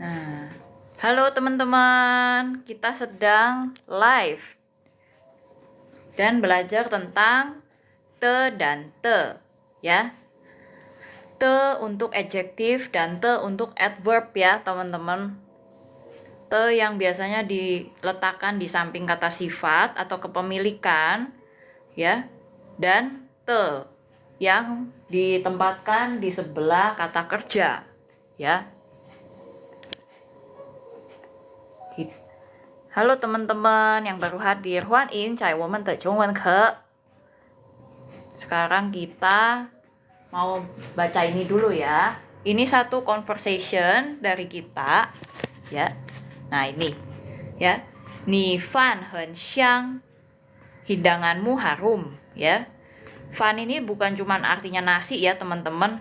Nah, halo teman-teman, kita sedang live dan belajar tentang te dan te, ya. Te untuk adjektif dan te untuk adverb ya, teman-teman. Te yang biasanya diletakkan di samping kata sifat atau kepemilikan, ya. Dan te yang ditempatkan di sebelah kata kerja, ya. Halo teman-teman yang baru hadir, Huan In Cai Women de Zhongwen Ke. Sekarang kita mau baca ini dulu ya. Ini satu conversation dari kita, ya. Nah ini, ya. Ni fan hen xiang, hidanganmu harum, ya. Fan ini bukan cuman artinya nasi ya teman-teman,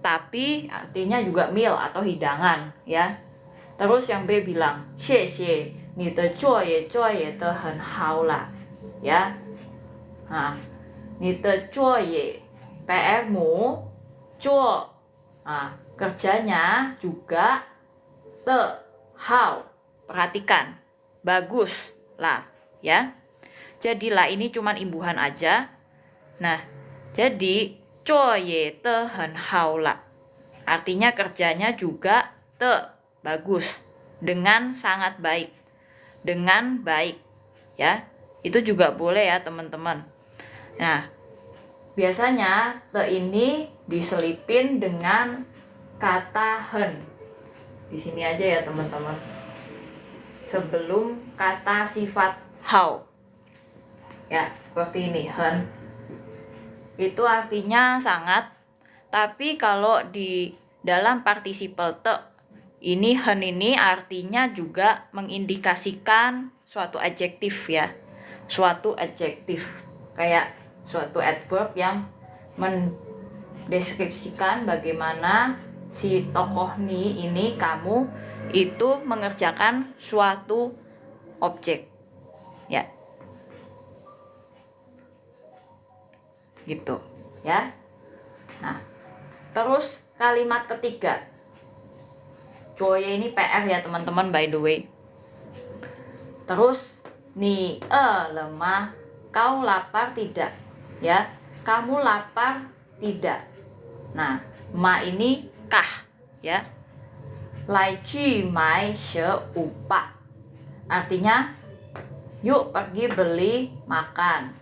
tapi artinya juga meal atau hidangan, ya. Terus yang B bilang, xie xie, 你的作业得很好啦, ya. Nah, 你的作业 PR-mu, 做 kerjanya juga te hao, perhatikan, bagus lah, ya. Jadi lah ini cuman imbuhan aja. Nah, jadi 作业得很好啦, artinya kerjanya juga te bagus, dengan sangat baik, dengan baik, ya. Itu juga boleh ya teman-teman. Nah, biasanya te ini diselipin dengan kata hen. Di sini aja ya teman-teman, sebelum kata sifat hao, ya, seperti ini, hen. Itu artinya sangat. Tapi kalau di dalam partisiple te ini, hen ini artinya juga mengindikasikan suatu adjektif ya. Suatu adjektif, kayak suatu adverb yang mendeskripsikan bagaimana si tokoh ini, kamu itu mengerjakan suatu objek, ya. Gitu, ya. Nah, terus kalimat ketiga. Coye ini PR ya teman-teman, by the way. Terus ni lemah, kau lapar tidak, ya. Kamu lapar tidak. Nah, ma ini kah, ya. Lai ji mai she upa, artinya yuk pergi beli makan.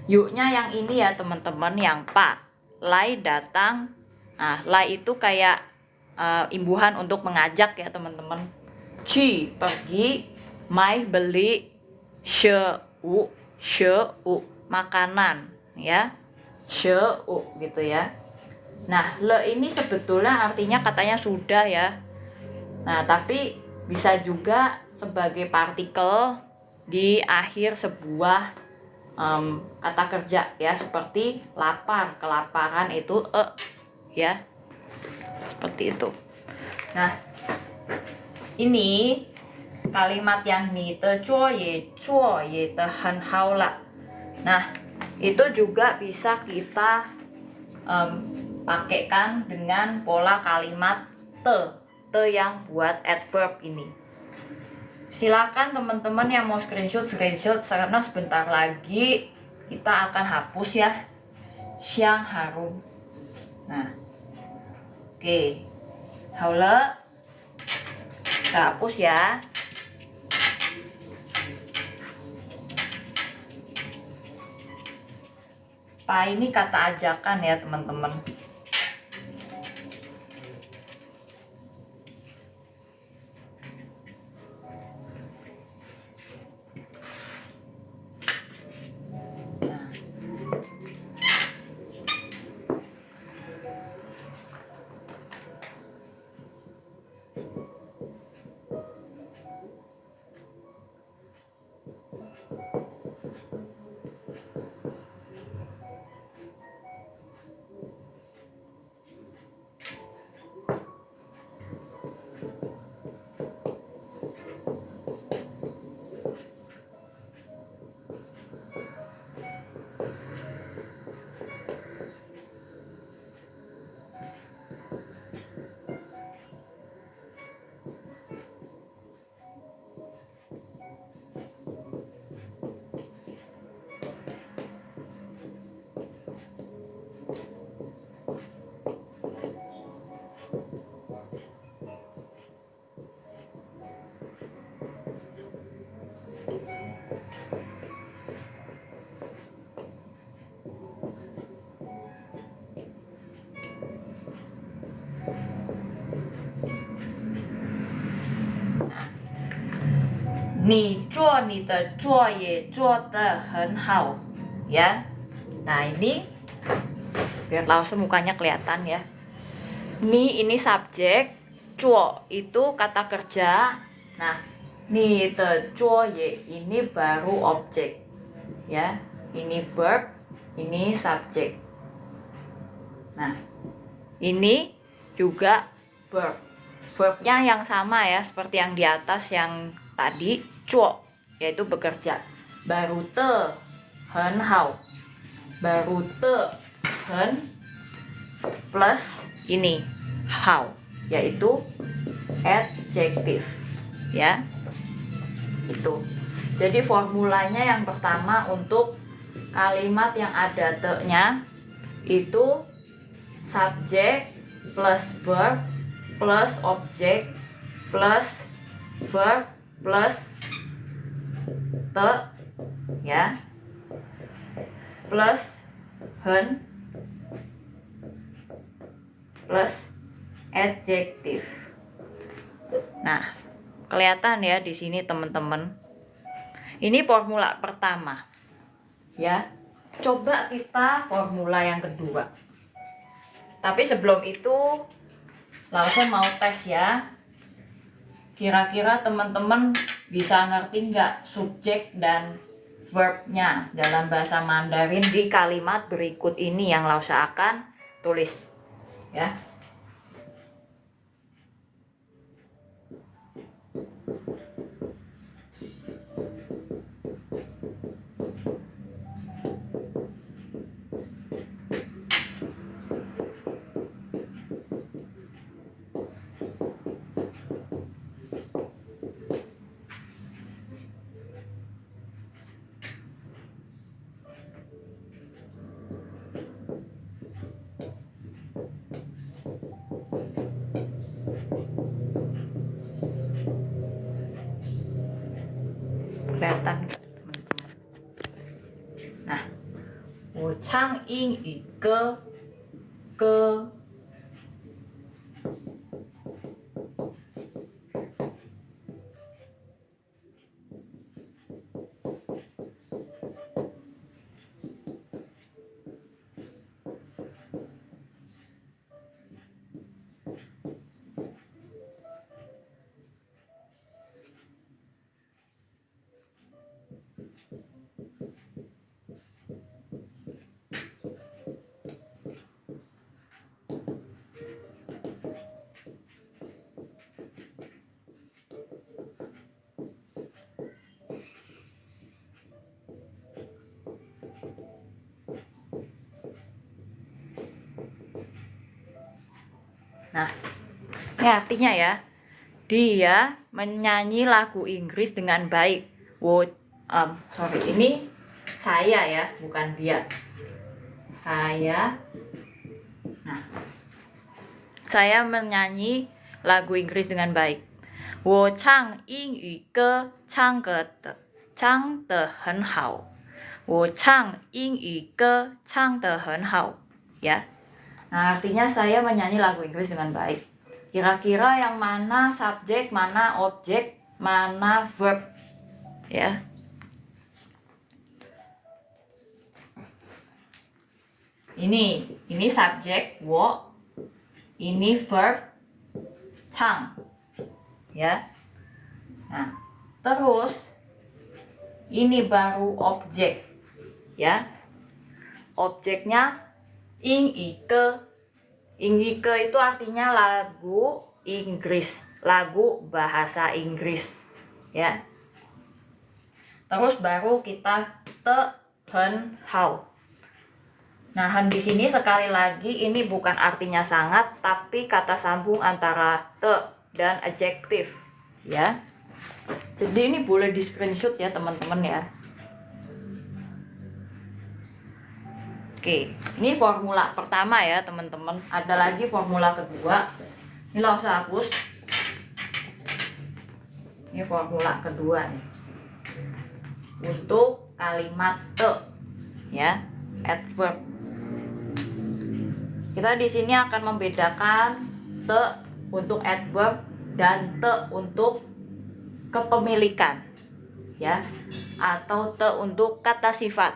Yuknya yang ini ya teman-teman, yang pa. Lai datang. Nah, lai itu kayak imbuhan untuk mengajak ya teman-teman. Ci pergi, mai beli, she u makanan, ya. She u gitu ya. Nah, le ini sebetulnya artinya katanya sudah ya. Nah, tapi bisa juga sebagai partikel di akhir sebuah kata kerja ya, seperti lapar, kelaparan itu ya. Seperti itu. Nah, ini kalimat yang ni de zuo ye de hen hao la. Nah, itu juga bisa kita pakaikan dengan pola kalimat te yang buat adverb ini. Silakan teman-teman yang mau screenshot karena sebentar lagi kita akan hapus ya siang harum. Nah, oke, halo, kita hapus ya. Pa ini kata ajakan ya teman-teman. 你做你的作业做得很好 ya. Nah ini biar langsung mukanya kelihatan ya. Ini subjek, cuo itu kata kerja. Nah, ni de cuo ye ini baru objek. Ya, ini verb, ini subjek. Nah, ini juga verb. Verbnya yang sama ya, seperti yang di atas yang tadi, cuo, yaitu bekerja. Baru te, hen hao. Baru te, hen plus ini how, yaitu adjective ya. Itu jadi formulanya yang pertama untuk kalimat yang ada te-nya itu subjek plus verb plus objek plus verb plus te ya plus hen plus adjektif. Nah, kelihatan ya di sini teman-teman. Ini formula pertama. Ya. Coba kita formula yang kedua. Tapi sebelum itu langsung mau tes ya. Kira-kira teman-teman bisa ngerti nggak subjek dan verbnya dalam bahasa Mandarin di kalimat berikut ini yang Lausa akan tulis. Ya. Kelihatan nggak teman-teman? Nah, 我唱英语歌 Nah, ini artinya ya, dia menyanyi lagu Inggris dengan baik. Ini saya ya, bukan dia. Saya. Nah, saya menyanyi lagu Inggris dengan baik. 我唱英语歌唱得很好。我唱英语歌唱得很好 ya. Nah, artinya saya menyanyi lagu Inggris dengan baik. Kira-kira yang mana subjek, mana objek, mana verb ya. Ini subjek 我， ini verb 唱 ya. Nah, terus ini baru objek ya. Objeknya 英语歌， 英语歌 itu artinya lagu Inggris, lagu bahasa Inggris ya. Terus baru kita te hen hao. Nah, hen di sini sekali lagi ini bukan artinya sangat, tapi kata sambung antara te dan adjektif ya. Jadi ini boleh di screenshot ya teman-teman ya. Oke, ini formula pertama ya teman-teman. Ada lagi formula kedua. Ini lo usah hapus. Ini formula kedua nih. Untuk kalimat te ya, adverb. Kita di sini akan membedakan te untuk adverb dan te untuk kepemilikan ya, atau te untuk kata sifat,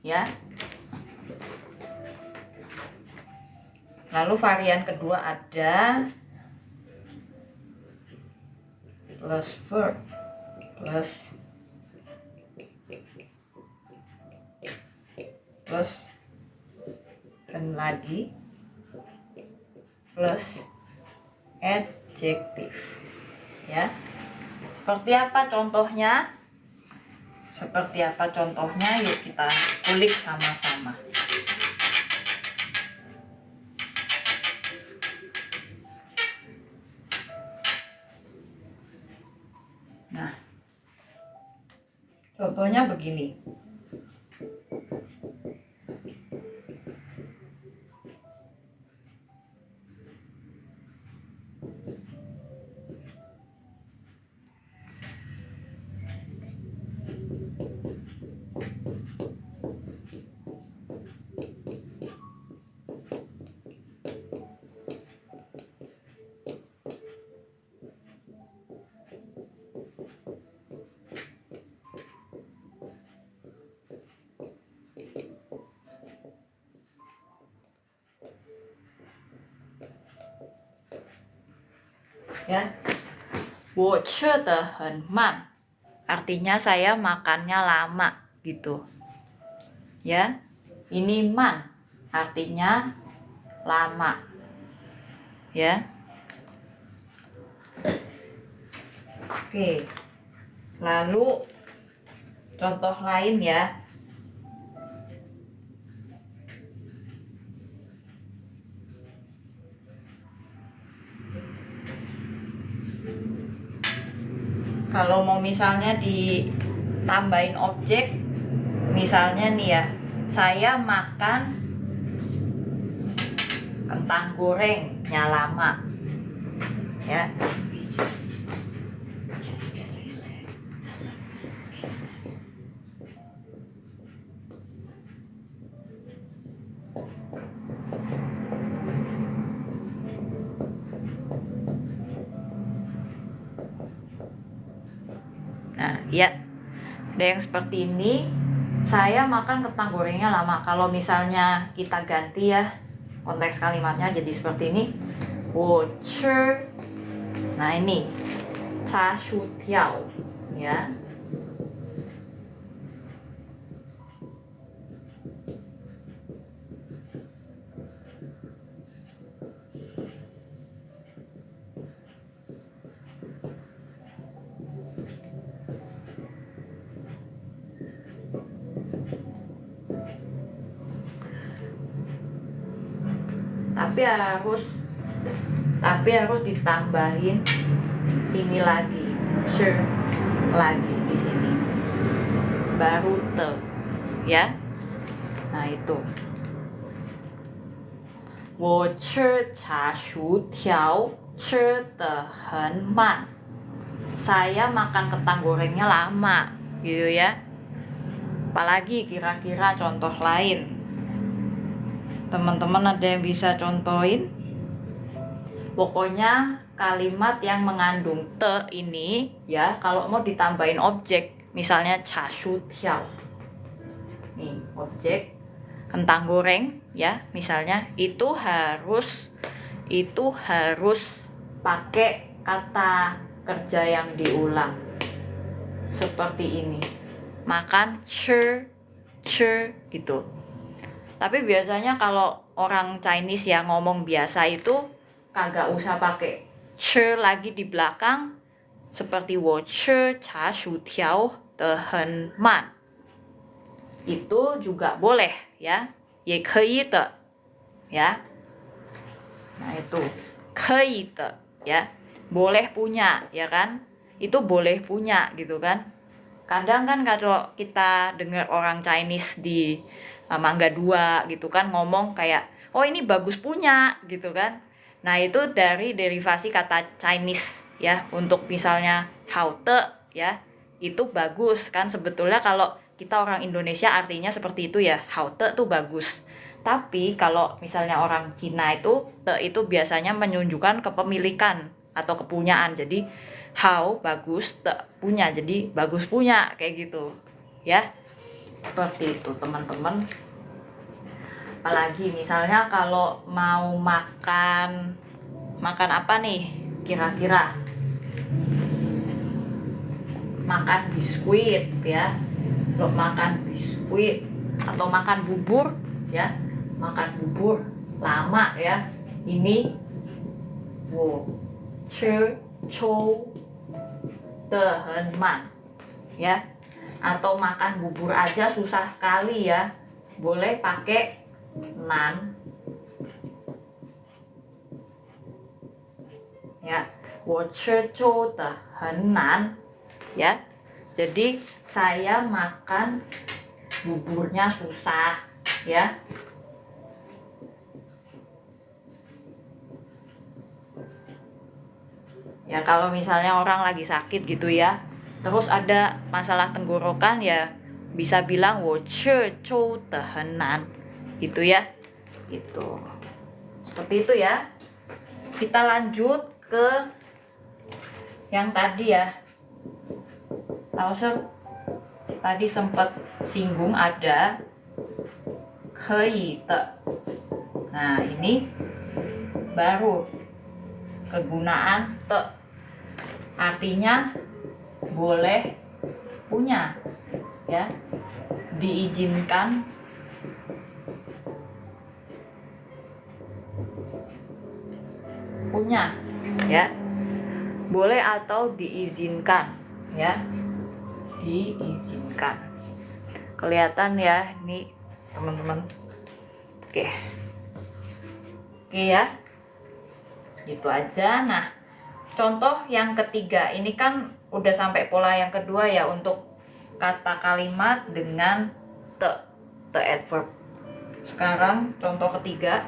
ya. Lalu varian kedua ada plus verb plus dan lagi plus adjektif, ya. Seperti apa contohnya? Yuk kita kulik sama-sama. Nah, contohnya begini. Ya, 我吃得很慢， artinya saya makannya lama gitu, ya. Ini man artinya lama, ya. Oke, lalu contoh lain ya. Kalau mau misalnya ditambahin objek, misalnya nih ya, saya makan kentang gorengnya lama, ya. Nah, ya, ada yang seperti ini. Saya makan kentang gorengnya lama. Kalau misalnya kita ganti ya konteks kalimatnya jadi seperti ini. 我吃, nah ini 炸薯条, ya. Tapi harus ditambahin ini lagi, sure lagi di sini, baru te, ya. Nah itu, 我吃炸薯条吃得很慢, saya makan kentang gorengnya lama, gitu ya. Apalagi kira-kira contoh lain? Teman-teman ada yang bisa contohin? Pokoknya kalimat yang mengandung te ini ya, kalau mau ditambahin objek, misalnya 炸薯条, nih objek kentang goreng ya, misalnya itu harus pakai kata kerja yang diulang seperti ini, makan 吃 gitu. Tapi biasanya kalau orang Chinese ya ngomong biasa itu kagak usah pakai 吃 lagi di belakang, seperti 我吃炸薯条得很慢, itu juga boleh ya, 也可以的 ya. Nah itu 可以的 ya, boleh punya ya kan, itu boleh punya gitu kan. Kadang kan kalau kita dengar orang Chinese di Mangga 2 gitu kan ngomong kayak, oh ini bagus punya gitu kan. Nah itu dari derivasi kata Chinese ya, untuk misalnya haute ya, itu bagus kan. Sebetulnya kalau kita orang Indonesia artinya seperti itu ya, haute tuh bagus. Tapi kalau misalnya orang Cina itu, te itu biasanya menunjukkan kepemilikan atau kepunyaan. Jadi Hao bagus, te punya, jadi bagus punya kayak gitu ya. Seperti itu teman-teman. Apalagi misalnya kalau mau makan apa nih kira-kira, makan biskuit ya, lo makan biskuit atau makan bubur ya, makan bubur lama ya, ini wo che chou de hen man ya. Atau makan bubur aja susah sekali ya, boleh pakai nan ya, wo che chou de hen nan ya. Jadi saya makan buburnya susah ya. Ya kalau misalnya orang lagi sakit gitu ya, terus ada masalah tenggorokan ya, bisa bilang wo che chou de hen nan gitu ya. Itu. Seperti itu ya. Kita lanjut ke yang tadi ya. Langsung tadi sempat singgung ada kei te. Nah, ini baru kegunaan te. Artinya boleh punya ya, diizinkan punya ya, boleh atau diizinkan ya, diizinkan. Kelihatan ya ini teman-teman. Oke ya, segitu aja. Nah, contoh yang ketiga ini kan udah sampai pola yang kedua ya, untuk kata kalimat dengan te adverb. Sekarang contoh ketiga,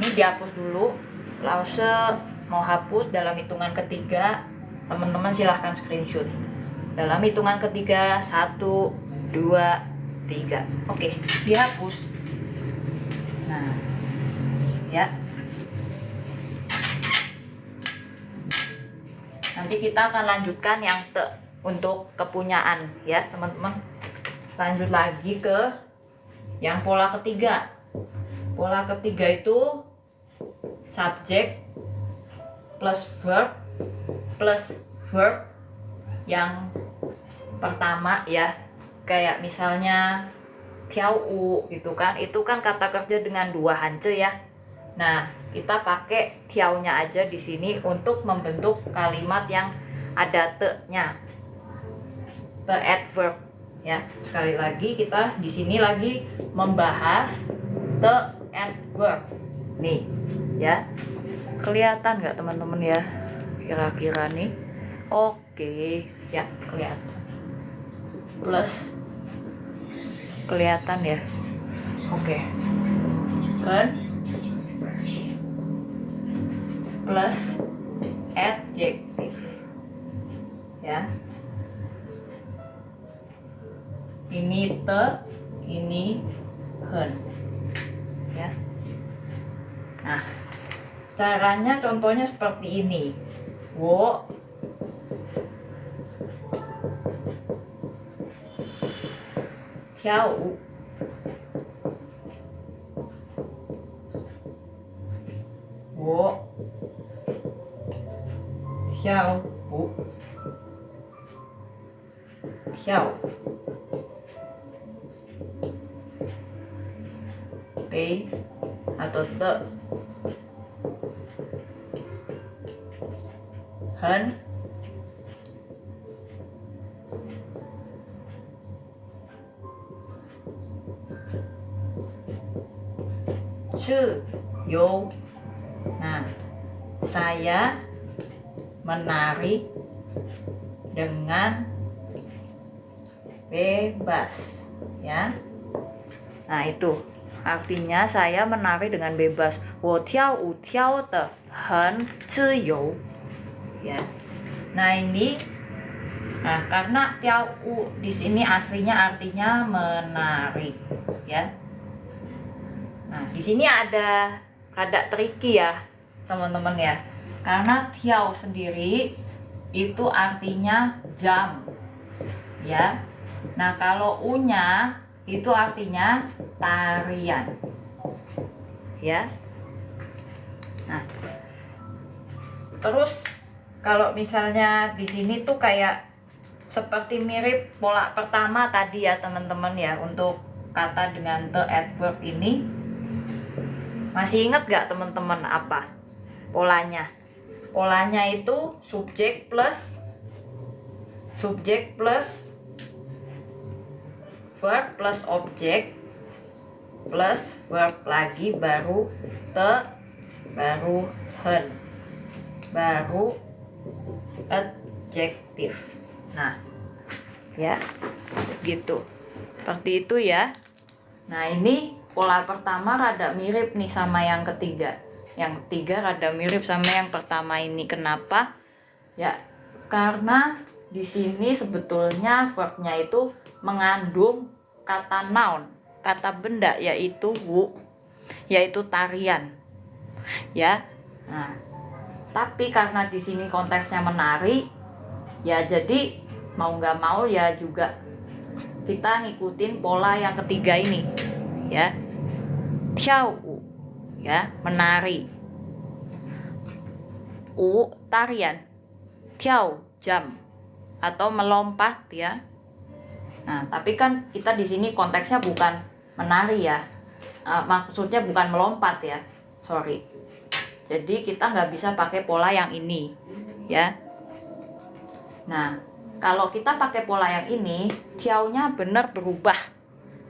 ini dihapus dulu. Lause mau hapus dalam hitungan ketiga, teman-teman silahkan screenshot. Dalam hitungan ketiga, 1, 2, 3. Oke, dihapus. Nah, ya. Nanti kita akan lanjutkan yang te untuk kepunyaan ya, teman-teman. Lanjut lagi ke yang pola ketiga. Pola ketiga itu subjek plus verb yang pertama ya. Kayak misalnya tiao u gitu kan, itu kan kata kerja dengan 2 hanje ya. Nah, kita pakai tiao-nya aja di sini untuk membentuk kalimat yang ada te-nya. Te adverb ya. Sekali lagi kita di sini lagi membahas te adverb. Nih, ya. Kelihatan nggak teman-teman ya? Kira-kira nih. Oke, ya, kelihatan. Plus kelihatan ya. Oke. Kan? Plus adjektif ya, ini te, ini hen ya. Nah, caranya contohnya seperti ini. Wo tiao u, wo tiao u, tiao te atau te, hen, yo. Nah, saya menari dengan bebas ya. Nah, itu artinya saya menari dengan bebas. Wo tiao wu tiao de hen ziyou ya. Nah, ini karena tiao u di sini aslinya artinya menari ya. Nah, di sini ada tricky ya, teman-teman ya. Karena tiao sendiri itu artinya jam, ya. Nah, kalau U-nya itu artinya tarian, ya. Nah, terus kalau misalnya di sini tuh kayak seperti mirip pola pertama tadi ya teman-teman ya, untuk kata dengan the adverb ini. Masih ingat gak teman-teman apa polanya? Polanya itu subjek plus verb plus objek plus verb lagi baru te baru hen baru adjektif. Nah, ya gitu, seperti itu ya. Nah, ini pola pertama rada mirip nih sama yang ketiga. Yang ketiga rada mirip sama yang pertama ini. Kenapa? Ya, karena di sini sebetulnya verbnya itu mengandung kata noun, kata benda, yaitu wu, yaitu tarian. Ya. Nah, tapi karena di sini konteksnya menari, ya jadi mau nggak mau ya juga kita ngikutin pola yang ketiga ini, ya. Tiao, ya, menari. U, tarian. Tiao, jam atau melompat, ya. Nah, tapi kan kita di sini konteksnya bukan menari ya. Maksudnya bukan melompat ya. Sorry. Jadi kita nggak bisa pakai pola yang ini, ya. Nah, kalau kita pakai pola yang ini, tiao-nya benar berubah.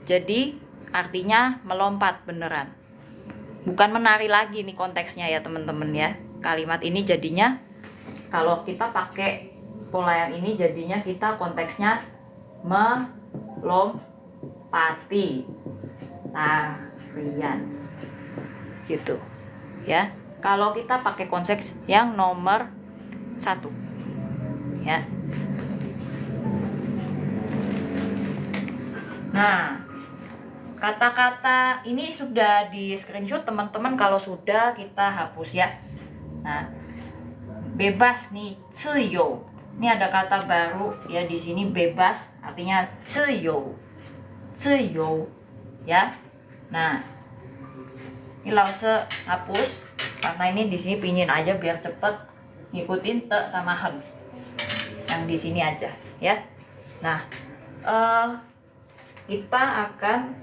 Jadi artinya melompat beneran. Bukan menari lagi nih konteksnya ya teman-teman ya. Kalimat ini jadinya kalau kita pakai pola yang ini jadinya kita konteksnya melompati tarian. Gitu. Ya. Kalau kita pakai konteks yang nomor 1. Ya. Nah, kata-kata ini sudah di screenshot teman-teman. Kalau sudah, kita hapus ya. Nah, bebas nih, ziyou. Ini ada kata baru ya di sini, bebas artinya ziyou. Ziyou, ya. Nah, ini lause hapus karena ini di sini pingin aja biar cepet ngikutin te sama hen. Yang di sini aja, ya. Nah, kita akan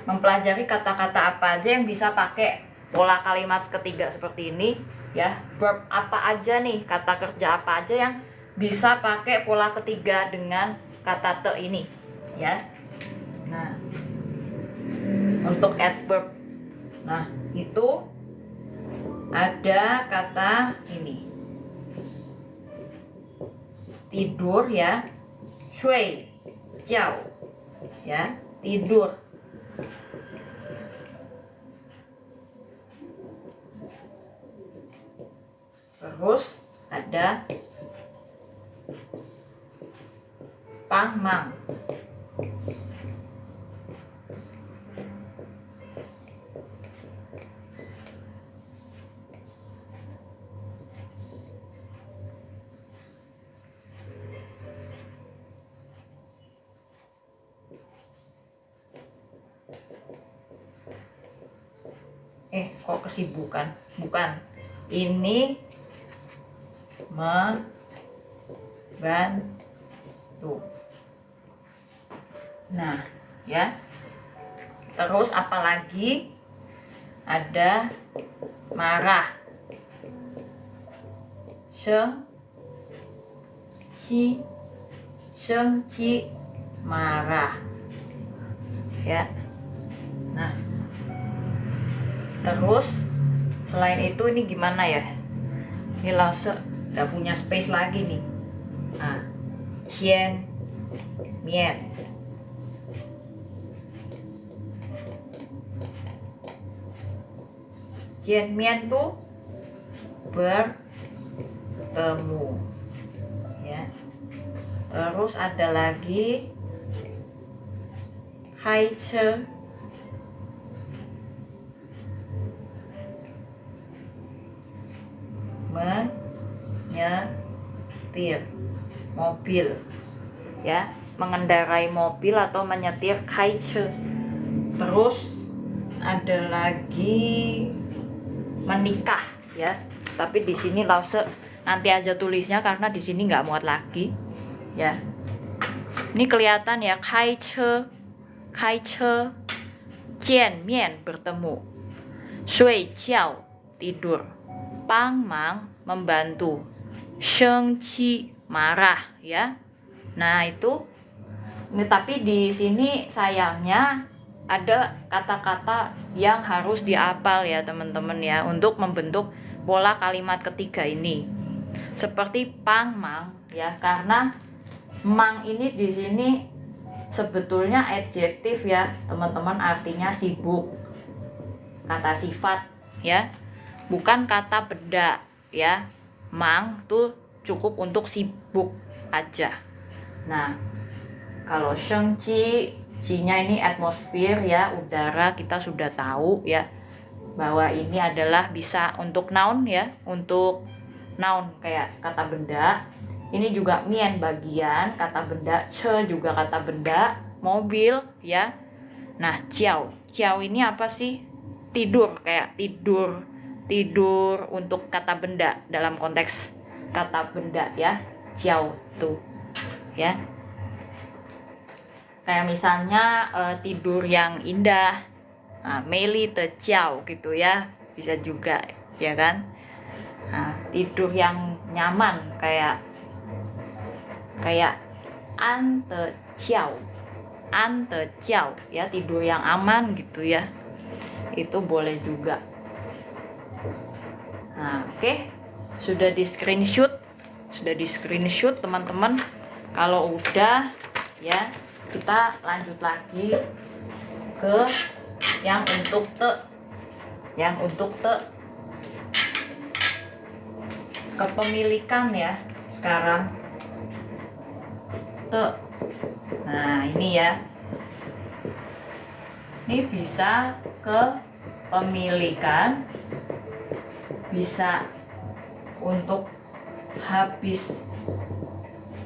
mempelajari kata-kata apa aja yang bisa pakai pola kalimat ketiga seperti ini, ya. Verb apa aja nih, kata kerja apa aja yang bisa pakai pola ketiga dengan kata te ini, ya. Nah, untuk adverb, nah itu ada kata ini, tidur ya, shui jiao, ya, tidur. Terus ada pangmang. Kok kesibukan? Bukan. Ini membantu. Nah, ya. Terus apalagi? Ada marah. Shengqi, marah. Ya. Nah, terus selain itu ini gimana ya? Ini lause nggak punya space lagi nih. Nah, qian mian. Qian mian tuh bertemu, ya. Terus ada lagi hai che, menyetir mobil, ya, mengendarai mobil atau menyetir kaiche. Terus ada lagi menikah, ya, tapi di sini lause nanti aja tulisnya karena di sini nggak muat lagi, ya. Ini kelihatan ya, kaiche, kaiche, jianmian bertemu, shui jiao tidur, pangmang membantu, shengqi marah, ya. Nah itu, ini tapi di sini sayangnya ada kata-kata yang harus dihafal ya teman-teman ya, untuk membentuk pola kalimat ketiga ini. Seperti pangmang ya, karena mang ini di sini sebetulnya adjektif ya teman-teman, artinya sibuk, kata sifat ya, bukan kata benda ya. Mang tuh cukup untuk sibuk aja. Nah, kalau shengqi, nya ini atmosfer ya, udara, kita sudah tahu ya bahwa ini adalah bisa untuk noun ya, untuk noun kayak kata benda. Ini juga mian bagian kata benda, ce juga kata benda, mobil ya. Nah, jiao, jiao ini apa sih? Tidur, kayak tidur, tidur untuk kata benda dalam konteks kata benda ya, jiao tuh ya. Kayak misalnya tidur yang indah, Meli terciao gitu ya, bisa juga ya kan. Nah, tidur yang nyaman kayak an terciao, an terciao ya, tidur yang aman gitu ya, itu boleh juga. Nah, oke. Sudah di screenshot teman-teman. Kalau udah ya, kita lanjut lagi ke yang untuk te kepemilikan ya. Sekarang te, nah ini ya, ini bisa kepemilikan, bisa untuk habis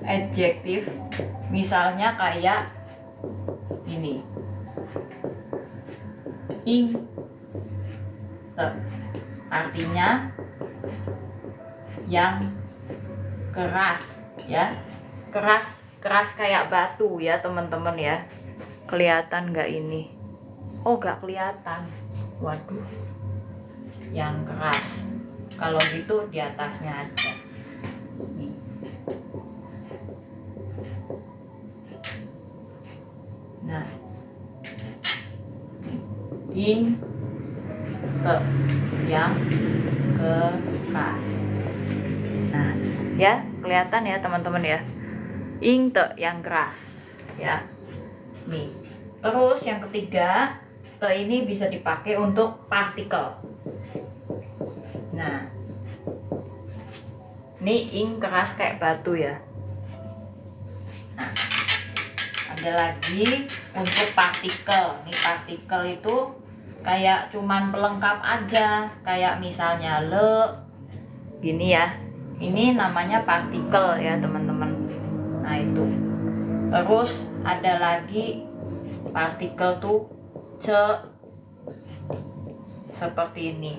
adjektif, misalnya kayak ini, ing te, artinya yang keras ya, keras kayak batu ya teman-teman ya. Kelihatan nggak ini? Oh, nggak kelihatan. Waduh, yang keras. Kalau gitu di atasnya aja. Nih. Nah, ing ke, yang keras. Nah, ya kelihatan ya teman-teman ya, ing te yang keras ya. Nih, terus yang ketiga, te ini bisa dipakai untuk partikel. Nah, ini ing keras kayak batu ya. Nah, ada lagi untuk partikel. Nih, partikel itu kayak cuman pelengkap aja, kayak misalnya le gini ya. Ini namanya partikel ya teman-teman. Nah itu. Terus ada lagi partikel tuh ce, seperti ini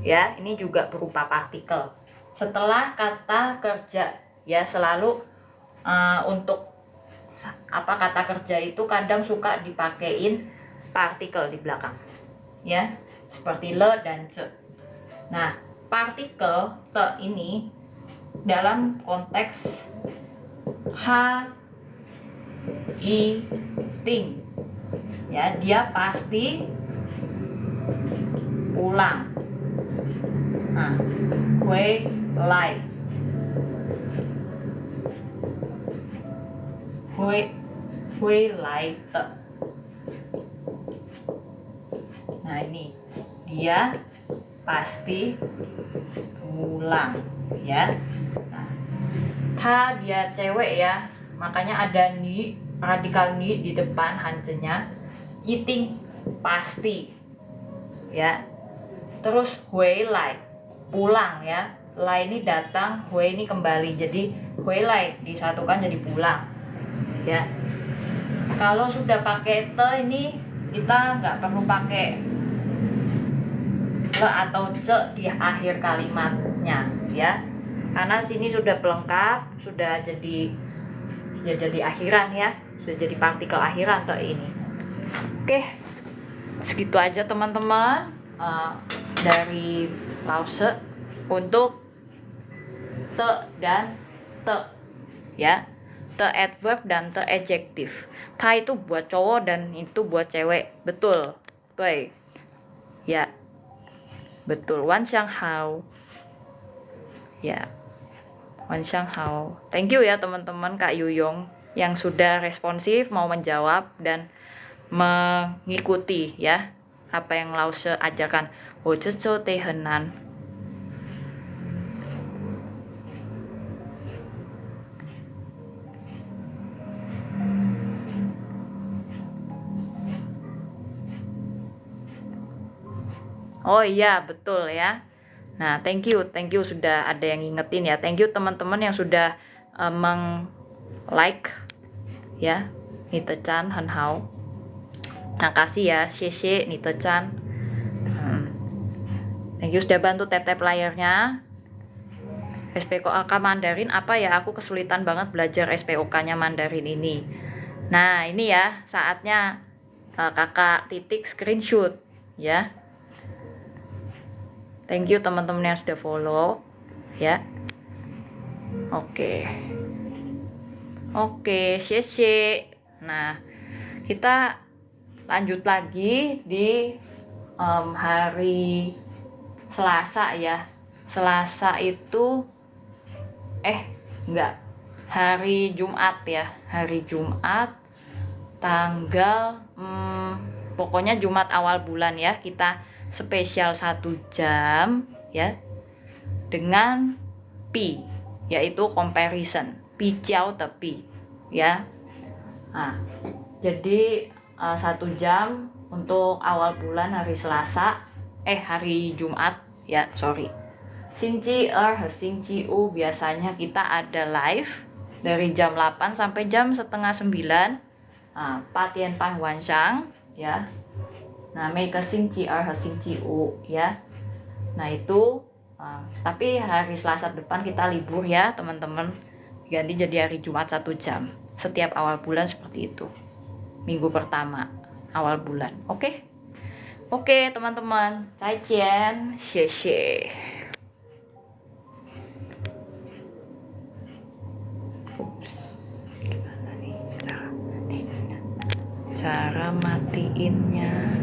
ya. Ini juga berupa partikel. Setelah kata kerja ya, selalu untuk apa, kata kerja itu kadang suka dipakein partikel di belakang ya, seperti le dan ce. Nah, partikel te ini dalam konteks ha, i, ting ya, dia pasti ulang. Nah, hui lai, hui lai te. Nah, ini dia pasti ulang ya. Nah, ta dia cewek ya, makanya ada ni, radikal ni di depan hancenya. Iting pasti ya. Terus hui lai pulang ya, la ini datang, hui ini kembali, jadi hui lai disatukan jadi pulang ya. Kalau sudah pakai te ini kita nggak perlu pakai le atau ce di akhir kalimatnya ya, karena sini sudah pelengkap, sudah jadi akhiran ya, sudah jadi partikel akhiran te ini. Oke, segitu aja teman-teman dari lause untuk te dan te ya, te adverb dan te adjektif. Ta itu buat cowok dan itu buat cewek, betul, baik ya, betul. Wan Xiang Hao ya, Wan Xiang Hao. Thank you ya teman-teman, Kak Yuyong yang sudah responsif mau menjawab dan mengikuti ya apa yang lause ajarkan. Wo zhe zhou de hen nan. Oh iya, betul ya. Nah, thank you sudah ada yang ngingetin ya. Thank you teman-teman yang sudah like ya, Nite-chan, Han Hao. Makasih ya, Xie Nite-chan. Thank you sudah bantu tap-tap layarnya. SPOK Mandarin apa ya? Aku kesulitan banget belajar SPOK-nya Mandarin ini. Nah, ini ya saatnya kakak titik screenshot ya. Thank you teman-teman yang sudah follow ya. Oke, Xie. Nah, kita lanjut lagi di hari Selasa ya. Selasa itu enggak, hari Jumat ya. Hari Jumat tanggal pokoknya Jumat awal bulan ya. Kita spesial 1 jam ya dengan pi, yaitu comparison, pi jiao de pi ya. Nah, jadi 1 jam untuk awal bulan hari Selasa, hari Jumat ya, sorry. Xinji Er, Xinji U biasanya kita ada live dari jam 8 sampai jam setengah 9. Patian Pan Wanshang ya. Nah, Mei ke Xinji Er, Xinji U ya. Nah, itu tapi hari Selasa depan kita libur ya, teman-teman. Ganti jadi hari Jumat 1 jam. Setiap awal bulan seperti itu. Minggu pertama awal bulan. Oke, teman-teman. Zaijian, xie. Gimana nih cara matiinnya?